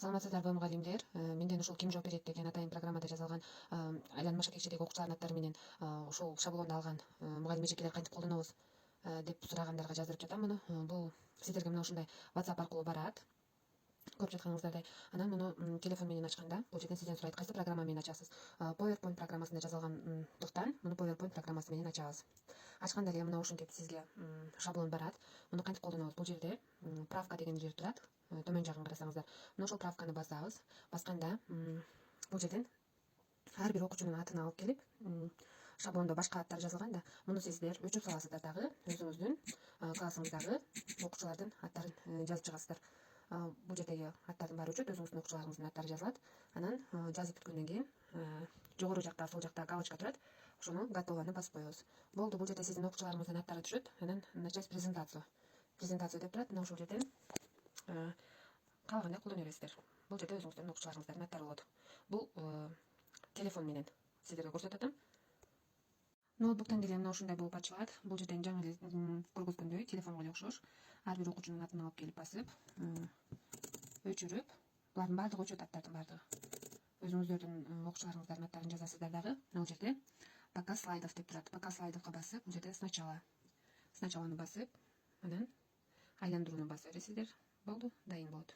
Саламатсыздарбы мугалимдер? Менден ушул ким жооп берет деген атайын программада жазылган айланма шакекчидеги окуучулардын аттары менен ушул шаблонду алган мугалим эжекелер кантип колдонобуз деп сурагандарга жаздырып жатам муну. Бул сиздерге мына ушундай WhatsApp аркылуу барат. Көрүп жатканыңыздардай. Анан муну телефон менен ачканда бул жерден сизден сурайт, кайсы программа менен ачасыз. PowerPoint программасында жазылгандыктан муну PowerPoint программасы менен ачабыз. Ачканда эле мына ушинтип сизге шаблон барат. Муну кантип колдонобуз? Бул жерде правка деген жер турат. Төмөн жагын карасаңыздар. Мына ошол правканы басабыз. Басканда бул жерден ар бир окуучунун атын алып келип, шаблондо башка аттар жазылган да, муну сиздер өчүп саласыздар дагы өзүңүздүн классыңыздагы окуучулардын аттарын жазып чыгасыздар. Бул жердеги аттардын баары өчөт, өзүңүздүн окуучуларыңыздын аттары жазылат. Анан жазып бүткөндөн кийин жогору жакта, сол жакта галочка турат. Ошону готованы басып коебуз. Болду, бул жерде сиздин окуучуларыңыздын аттары түшөт. Анан начать презентацию. Презентация деп турат. Мына ушул жерден каалагандай колдоно бересиздер. Бул жерде өзүңүздүн окуучуларыңыздын аттары болот. Бул телефон менен сиздерге көрсөтөт атам. Ноутбуктан деле мына ушундай болуп ачылат. Бул жерден жаңы эле көргөзгөндөй телефонго эле окшош. Ар бир окуучунун атын алып келип басып, өчүрүп, булардын баардыгы өчөт, аттардын баардыгы. Өзүңүздөрдүн окуучуларыңыздын аттарын жазасыздар дагы. Мына жерде показ слайдов деп турат. Показ слайдовго басып, бул жерде сначаланы басып, анан айландырууну басып бересиздер. Болду, дайын болот.